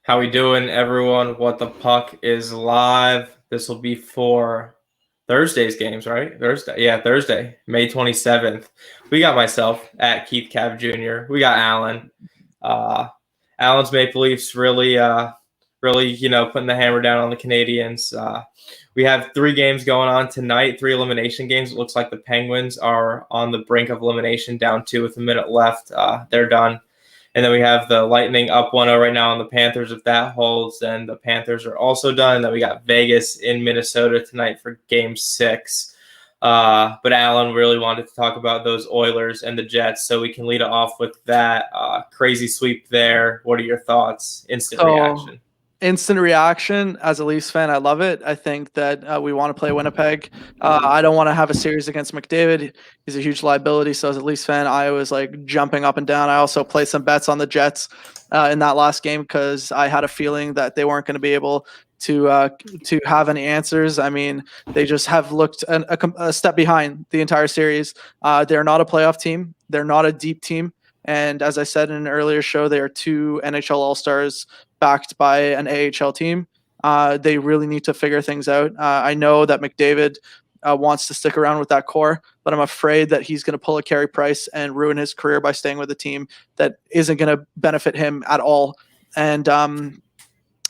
How we doing, everyone? What the puck is live. This will be for Thursday's games, right? Thursday, May 27th. We got myself at Keith Cav Jr. We got Allan. Uh, Allan's Maple Leafs really, putting the hammer down on the Canadians. We have 3 games going on tonight, 3 elimination games. It looks like the Penguins are on the brink of elimination, down 2 with a minute left. They're done. And then we have the Lightning up 1-0 right now on the Panthers. If that holds, then the Panthers are also done. And then we got Vegas in Minnesota tonight for Game 6. But Allan really wanted to talk about those Oilers and the Jets, so we can lead it off with that crazy sweep there. What are your thoughts? Instant reaction. Instant reaction as a Leafs fan. I love it. I think that we want to play Winnipeg. I don't want to have a series against McDavid. He's a huge liability. So as a Leafs fan, I was like jumping up and down. I also played some bets on the Jets in that last game because I had a feeling that they weren't going to be able to have any answers. I mean, they just have looked a step behind the entire series. They're not a playoff team. They're not a deep team. And as I said in an earlier show, they are 2 NHL All-Stars backed by an AHL team. They really need to figure things out. I know that McDavid wants to stick around with that core, but I'm afraid that he's going to pull a Carey Price and ruin his career by staying with a team that isn't going to benefit him at all. And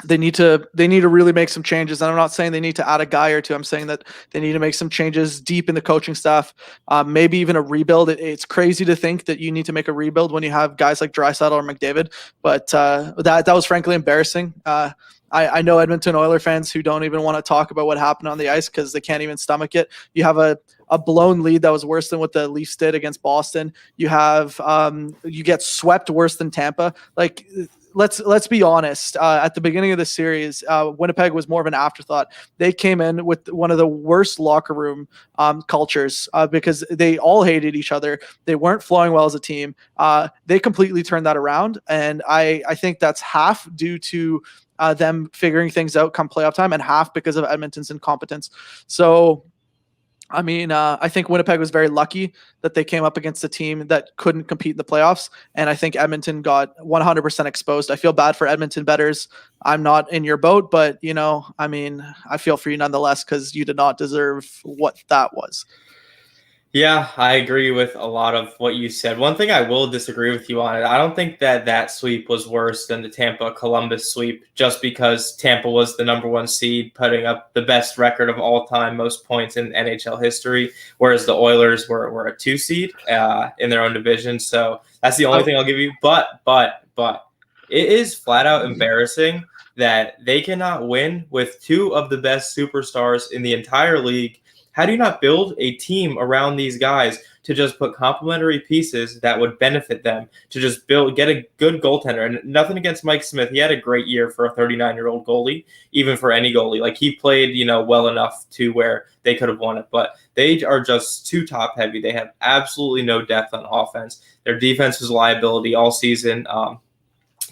they need to really make some changes. And I'm not saying they need to add a guy or two. I'm saying that they need to make some changes deep in the coaching staff, maybe even a rebuild. It's crazy to think that you need to make a rebuild when you have guys like Draisaitl or McDavid, but that was frankly embarrassing. I know Edmonton Oilers fans who don't even want to talk about what happened on the ice because they can't even stomach it. You have a blown lead that was worse than what the Leafs did against Boston. You have you get swept worse than Tampa. Like, let's be honest. At the beginning of the series, Winnipeg was more of an afterthought. They came in with one of the worst locker room cultures because they all hated each other. They weren't flowing well as a team. They completely turned that around, and I think that's half due to them figuring things out come playoff time, and half because of Edmonton's incompetence. So, I mean, I think Winnipeg was very lucky that they came up against a team that couldn't compete in the playoffs. And I think Edmonton got 100% exposed. I feel bad for Edmonton bettors. I'm not in your boat, but, I mean, I feel for you nonetheless because you did not deserve what that was. Yeah, I agree with a lot of what you said. One thing I will disagree with you on, I don't think that sweep was worse than the Tampa-Columbus sweep just because Tampa was the number 1 seed, putting up the best record of all time, most points in NHL history, whereas the Oilers were a 2 seed in their own division. So that's the only thing I'll give you. But it is flat out embarrassing that they cannot win with 2 of the best superstars in the entire league. How do you not build a team around these guys to just put complementary pieces that would benefit them, to just get a good goaltender? And nothing against Mike Smith. He had a great year for a 39-year-old goalie, even for any goalie. Like, he played, well enough to where they could have won it. But they are just too top heavy. They have absolutely no depth on offense. Their defense was a liability all season.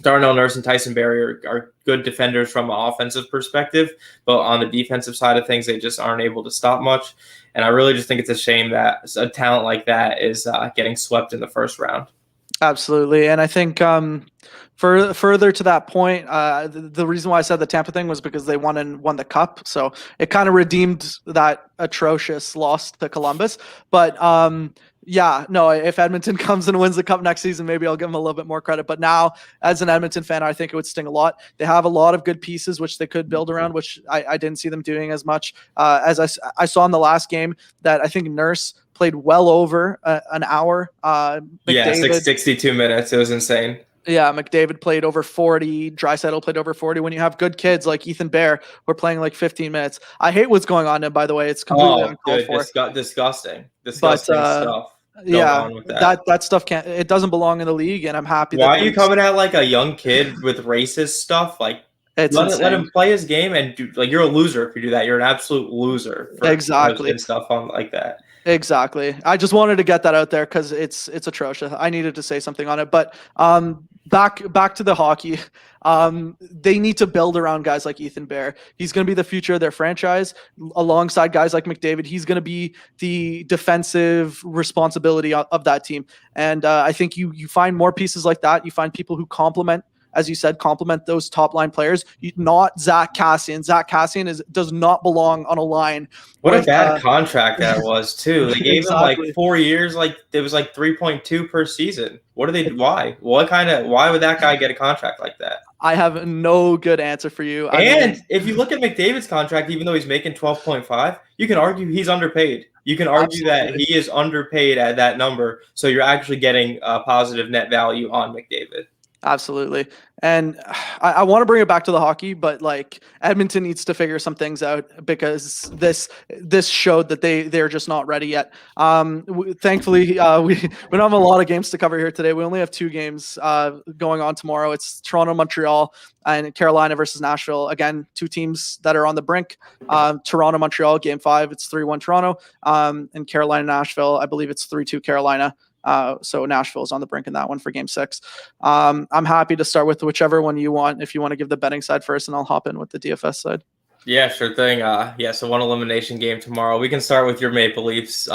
Darnell Nurse and Tyson Barrie are good defenders from an offensive perspective, but on the defensive side of things, they just aren't able to stop much. And I really just think it's a shame that a talent like that is getting swept in the first round. Absolutely. And I think further to that point, the reason why I said the Tampa thing was because they won the cup. So it kind of redeemed that atrocious loss to Columbus. But yeah, no, if Edmonton comes and wins the cup next season, maybe I'll give them a little bit more credit. But now, as an Edmonton fan, I think it would sting a lot. They have a lot of good pieces, which they could build around, which I didn't see them doing as much. As I saw in the last game that I think Nurse played well over an hour. Yeah, 62 minutes. It was insane. Yeah, McDavid played over 40. Draisaitl played over 40. When you have good kids like Ethan Bear, who are playing like 15 minutes. I hate what's going on there, by the way. It's completely uncalled for. Disgusting stuff. Yeah, that stuff it doesn't belong in the league, and I'm happy. Why are you coming at like a young kid with racist stuff? Like, let him play his game, and you're a loser if you do that. You're an absolute loser. Exactly. And stuff on like that. Exactly. I just wanted to get that out there because it's atrocious. I needed to say something on it. But back to the hockey. They need to build around guys like Ethan Bear. He's going to be the future of their franchise alongside guys like McDavid. He's going to be the defensive responsibility of that team. And I think you find more pieces like that. You find people who complement as you said, complement those top line players. Not Zach Cassian. Zach Cassian does not belong on a line. What a With, bad contract that was too. They gave him like exactly. 4 years, like it was like 3.2 per season. What are they? Why? Why would that guy get a contract like that? I have no good answer for you. I And mean, if you look at McDavid's contract, even though he's making 12.5, you can argue he's underpaid. You can argue that absolutely. he is underpaid at that number, so you're actually getting a positive net value on McDavid. Absolutely. And I want to bring it back to the hockey, but like Edmonton needs to figure some things out because this showed that they're just not ready yet. Thankfully, we don't have a lot of games to cover here today. We only have 2 games going on tomorrow. It's Toronto, Montreal, and Carolina versus Nashville. Again, 2 teams that are on the brink. Toronto, Montreal, game 5, it's 3-1 Toronto. And Carolina, Nashville, I believe it's 3-2 Carolina. So Nashville's on the brink in that one for game 6. I'm happy to start with whichever one you want. If you want to give the betting side first, and I'll hop in with the DFS side. Yeah, sure thing. So one elimination game tomorrow. We can start with your Maple Leafs.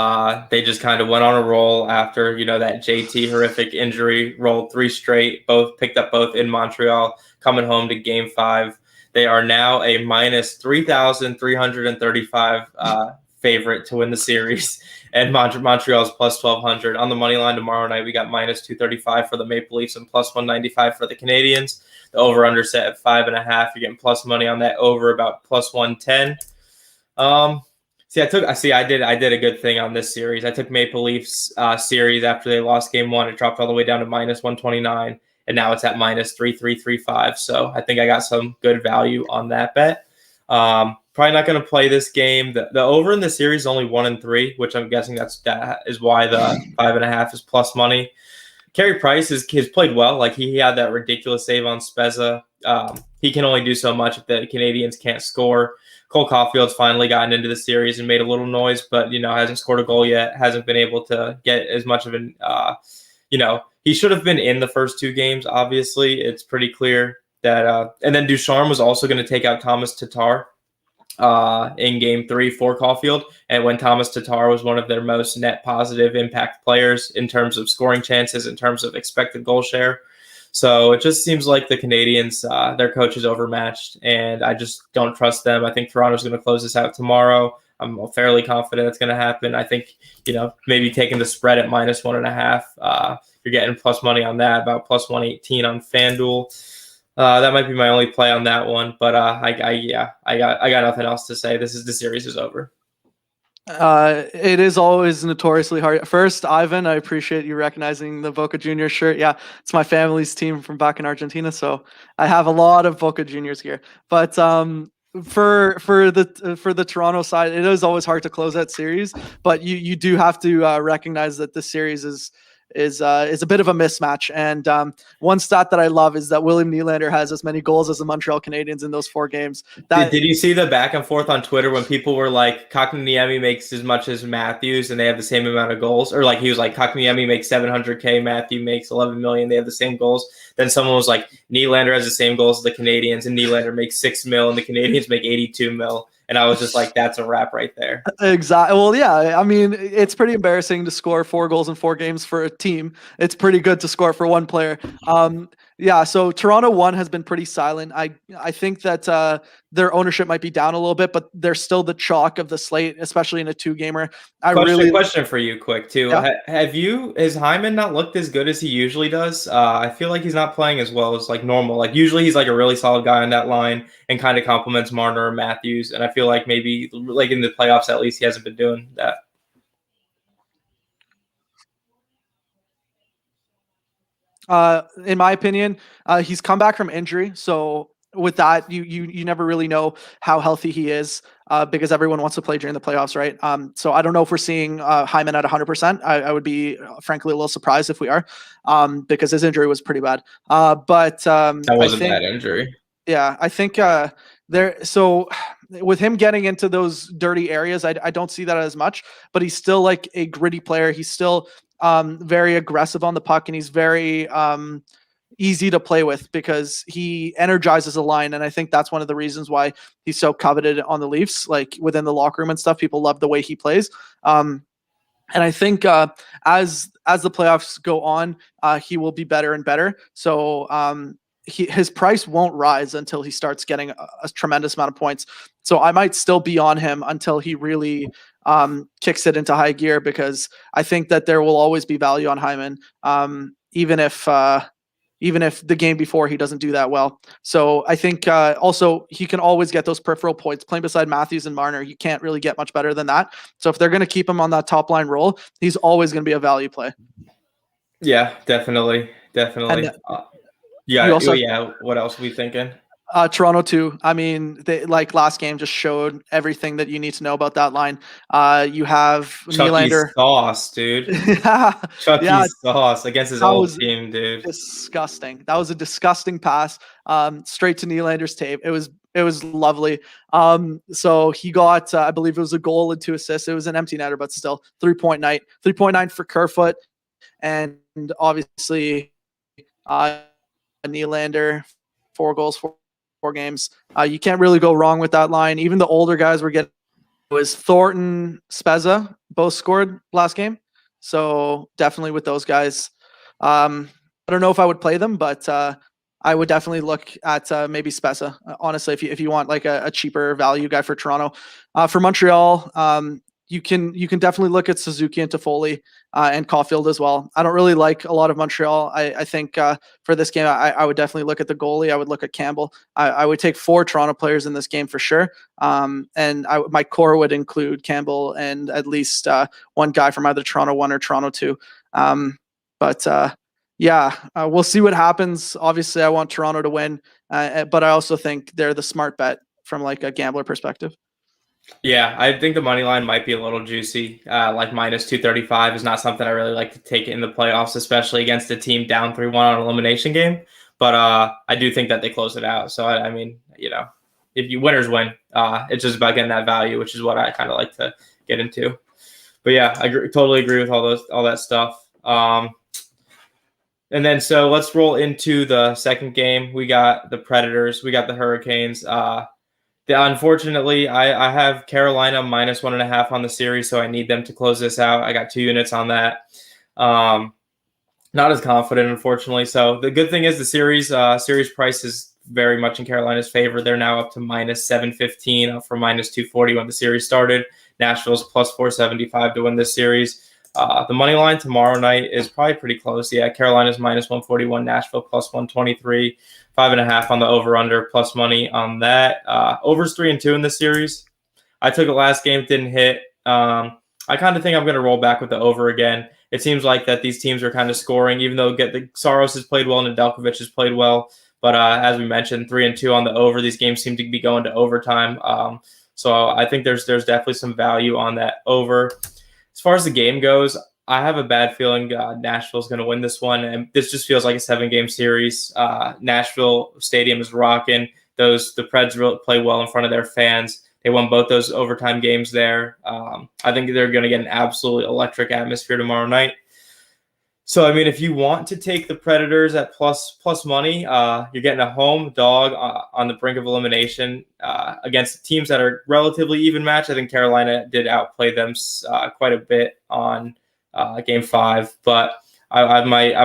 They just kind of went on a roll after, that JT horrific injury, rolled 3 straight, picked up both in Montreal, coming home to game 5. They are now a minus 3,335 favorite to win the series, and Montreal's plus 1,200. On the money line tomorrow night, we got minus 235 for the Maple Leafs and plus 195 for the Canadians. The over-under set at 5.5. You're getting plus money on that over, about plus 110. I did a good thing on this series. I took Maple Leafs series after they lost game 1. It dropped all the way down to minus 129, and now it's at minus 3,335. So I think I got some good value on that bet. Probably not going to play this game. The over in the series is only 1-3, which I'm guessing that is why the 5.5 is plus money. Carey Price has played well. Like he had that ridiculous save on Spezza. He can only do so much if the Canadians can't score. Cole Caulfield's finally gotten into the series and made a little noise, but hasn't scored a goal yet. Hasn't been able to get as much of an. He should have been in the first 2 games. Obviously, it's pretty clear that. And then Ducharme was also going to take out Thomas Tatar in game 3 for Caulfield. And when Thomas Tatar was one of their most net positive impact players in terms of scoring chances, in terms of expected goal share. So it just seems like the Canadians, their coach is overmatched, and I just don't trust them. I think Toronto's going to close this out tomorrow. I'm fairly confident it's going to happen. I think, maybe taking the spread at minus 1.5, you're getting plus money on that, about plus 118 on FanDuel. That might be my only play on that one, but I got nothing else to say. The series is over. It is always notoriously hard. First, Ivan, I appreciate you recognizing the Boca Juniors shirt. Yeah, it's my family's team from back in Argentina, so I have a lot of Boca Juniors gear. But for the Toronto side, it is always hard to close that series. But you do have to recognize that this series is a bit of a mismatch. And one stat that I love is that William Nylander has as many goals as the Montreal Canadiens in those 4 games. Did you see the back and forth on Twitter when people were like, Kotkaniemi makes as much as Matthews and they have the same amount of goals? Or like he was like, Kotkaniemi makes 700K, Matthew makes 11 million, they have the same goals. Then someone was like, Nylander has the same goals as the Canadians, and Nylander makes 6 mil and the Canadians make 82 mil. And I was just like, that's a wrap right there. Exactly. Well, yeah. I mean, it's pretty embarrassing to score 4 goals in 4 games for a team. It's pretty good to score for one player. Yeah. So Toronto 1 has been pretty silent. I think that their ownership might be down a little bit, but they're still the chalk of the slate, especially in a 2-gamer. Question for you, quick too. Yeah. Has Hyman not looked as good as he usually does? I feel like he's not playing as well as like normal. Like usually he's like a really solid guy on that line and kind of complements Marner or Matthews. And I feel like maybe like in the playoffs at least he hasn't been doing that. In my opinion, he's come back from injury. So with that, you never really know how healthy he is because everyone wants to play during the playoffs, right? So I don't know if we're seeing Hyman at 100%. I would be frankly a little surprised if we are because his injury was pretty bad. But that was a bad injury. Yeah, I think so with him getting into those dirty areas, I don't see that as much, but he's still like a gritty player. He's still very aggressive on the puck, and he's very easy to play with because he energizes a line. And I think that's one of the reasons why he's so coveted on the Leafs, like within the locker room and stuff. People love the way he plays. And I think as the playoffs go on, he will be better and better. So his price won't rise until he starts getting a tremendous amount of points. So I might still be on him until he really kicks it into high gear, because I think that there will always be value on Hyman, even if the game before he doesn't do that well. So I think also he can always get those peripheral points playing beside Matthews and Marner. You can't really get much better than that. So if they're going to keep him on that top line role, he's always going to be a value play. Yeah, definitely. And Yeah, you also yeah. What else are we thinking? Toronto too. I mean, they, like last game just showed everything that you need to know about that line. You have Chucky Nylander. Sauce, dude. yeah, Chucky yeah, Sauce against his that old was team, dude. disgusting. That was a disgusting pass, straight to Nylander's tape. It was lovely. So he got, I believe it was a goal and 2 assists. It was an empty netter, but still 3-point night. 3.9 for Kerfoot, and obviously Nylander, 4 goals, 4 games. You can't really go wrong with that line. Even the older guys were getting. It was Thornton, Spezza, both scored last game. So definitely with those guys. I don't know if I would play them, but I would definitely look at maybe Spezza. Honestly, if you want like a cheaper value guy for Toronto. For Montreal, you can definitely look at Suzuki and Toffoli and Caulfield as well. I don't really like a lot of Montreal. I think for this game, I would definitely look at the goalie. I would look at Campbell. I would take 4 Toronto players in this game for sure. And my core would include Campbell and at least one guy from either Toronto 1 or Toronto 2. We'll see what happens. Obviously, I want Toronto to win, but I also think they're the smart bet from like a gambler perspective. Yeah, I think the money line might be a little juicy. Like minus 235 is not something I really like to take in the playoffs, especially against a team down 3-1 on an elimination game. But I do think that they close it out. So I mean, if you winners win, it's just about getting that value, which is what I kind of like to get into. But yeah, I totally agree with all that stuff. And then so let's roll into the second game. We got the Predators, we got the Hurricanes. Unfortunately, I have Carolina minus 1.5 on the series, so I need them to close this out. I got 2 units on that. Not as confident, unfortunately. So the good thing is the series price is very much in Carolina's favor. They're now up to minus 715, up from minus 240 when the series started. Nashville's plus 475 to win this series. The money line tomorrow night is probably pretty close. Yeah, Carolina's minus 141, Nashville plus 123, 5.5 on the over/under, plus money on that. Overs 3-2 in this series. I took it last game, didn't hit. I kind of think I'm going to roll back with the over again. It seems like that these teams are kind of scoring, even though Saros has played well and Nedeljkovic has played well. But as we mentioned, 3-2 on the over. These games seem to be going to overtime. So I think there's definitely some value on that over. As far as the game goes, I have a bad feeling Nashville's going to win this one, and this just feels like a 7-game series. Nashville Stadium is rocking. The Preds really play well in front of their fans. They won both those overtime games there. I think they're going to get an absolutely electric atmosphere tomorrow night. So, I mean, if you want to take the Predators at plus money, you're getting a home dog on the brink of elimination against teams that are relatively even match. I think Carolina did outplay them quite a bit on Game 5, but I might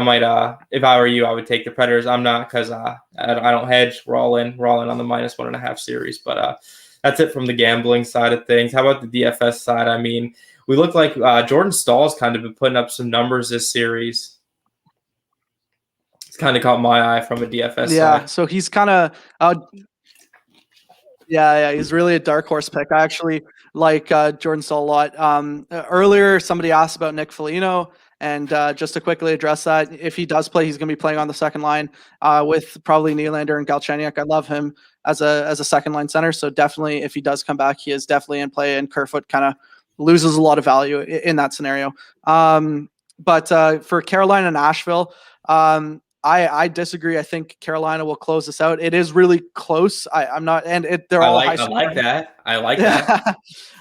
if I were you, I would take the Predators. I'm not, because I don't hedge. We're all in on the minus 1.5 series, but that's it from the gambling side of things. How about the DFS side? I mean, we look like Jordan Stahl's kind of been putting up some numbers this series. It's kind of caught my eye from a DFS side. So he's kind of he's really a dark horse pick. I actually like Jordan Stahl a lot. Earlier, somebody asked about Nick Foligno, and just to quickly address that, if he does play, he's going to be playing on the second line with probably Nylander and Galchenyuk. I love him as a second line center, so definitely if he does come back, he is definitely in play, and Kerfoot kind of loses a lot of value in that scenario. But for Carolina and Nashville, I disagree. I think Carolina will close this out. It is really close. I'm not, and they're all high scoring. I like that.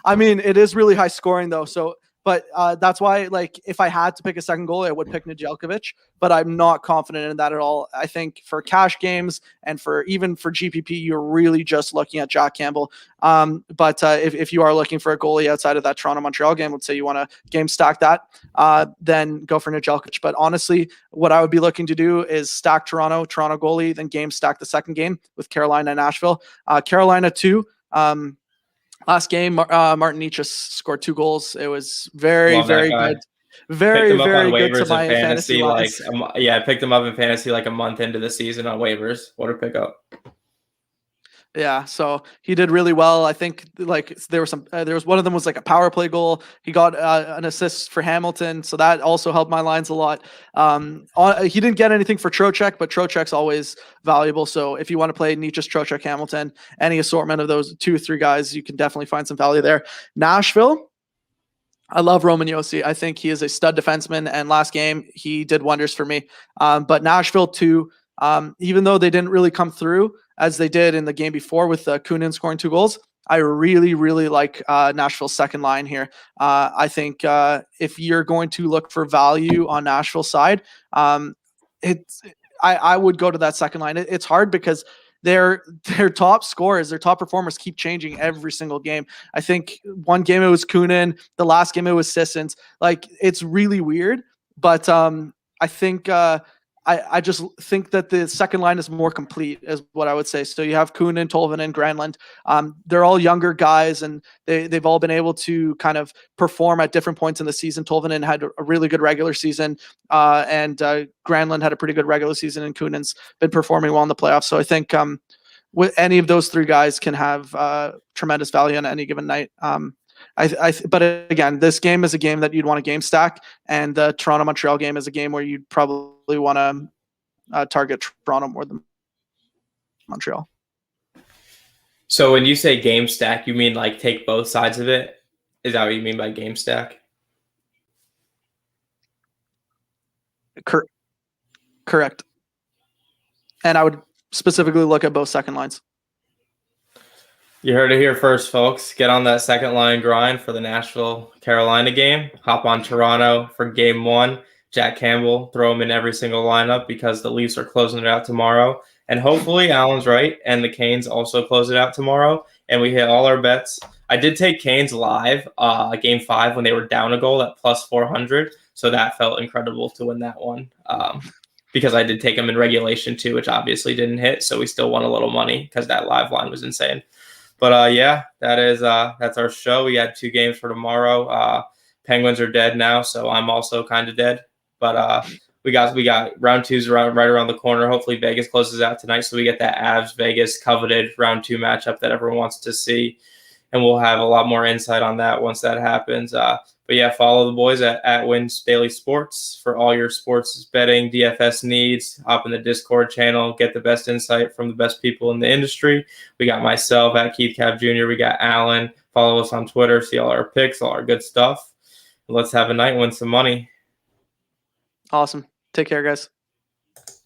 I mean, it is really high scoring though. So But that's why, like, if I had to pick a second goalie, I would pick Nedeljkovic, but I'm not confident in that at all. I think for cash games and even for GPP, you're really just looking at Jack Campbell. But if you are looking for a goalie outside of that Toronto-Montreal game, let's say you want to game stack that, then go for Nedeljkovic. But honestly, what I would be looking to do is stack Toronto goalie, then game stack the second game with Carolina and Nashville. Carolina 2. Last game, Martin Necas scored 2 goals. It was very, Love that very guy. good. Picked Very, him up on very good to waivers in my fantasy fantasy. lines. I picked him up in fantasy like a month into the season on waivers. What a pickup! Yeah, so he did really well. I think like there was one of them was like a power play goal. He got an assist for Hamilton, so that also helped my lines a lot. He didn't get anything for Trocheck, but Trocheck's always valuable. So if you want to play Necas, Trocheck, Hamilton, any assortment of those 2 or 3 guys, you can definitely find some value there. Nashville, I love Roman Josi. I think he is a stud defenseman, and last game he did wonders for me. But Nashville too, even though they didn't really come through as they did in the game before with Kunin scoring 2 goals, I really, really like Nashville's second line here. I think if you're going to look for value on Nashville's side, I would go to that second line. It's hard because their top scorers, their top performers keep changing every single game. I think one game it was Kunin, the last game it was Sissons. Like, it's really weird, but I think I just think that the second line is more complete, is what I would say. So you have Kunin, Tolvanen, Granlund. They're all younger guys, and they've all been able to kind of perform at different points in the season. Tolvanen had a really good regular season, and Granlund had a pretty good regular season, and Kunin's been performing well in the playoffs. So I think with any of those 3 guys can have tremendous value on any given night. But again, this game is a game that you'd want to game stack, and the Toronto Montreal game is a game where you'd probably want to target Toronto more than Montreal. So when you say game stack, you mean like take both sides of it? Is that what you mean by game stack? Correct. And I would specifically look at both second lines. You heard it here first, folks. Get on that second line grind for the Nashville-Carolina game. Hop on Toronto for game 1. Jack Campbell, throw him in every single lineup because the Leafs are closing it out tomorrow. And hopefully Allan's right and the Canes also close it out tomorrow. And we hit all our bets. I did take Canes live game 5 when they were down a goal at plus 400. So that felt incredible to win that one. Because I did take them in regulation too, which obviously didn't hit. So we still won a little money because that live line was insane. But yeah, that's our show. We had 2 games for tomorrow. Penguins are dead now, so I'm also kind of dead. But we got round 2's right around the corner. Hopefully Vegas closes out tonight, so we get that Avs Vegas coveted round 2 matchup that everyone wants to see, and we'll have a lot more insight on that once that happens. But yeah, follow the boys at Wins Daily Sports for all your sports betting, DFS needs. Hop in the Discord channel, get the best insight from the best people in the industry. We got myself at Keith Cav Jr. We got Allan. Follow us on Twitter, see all our picks, all our good stuff. Let's have a night, win some money. Awesome. Take care, guys.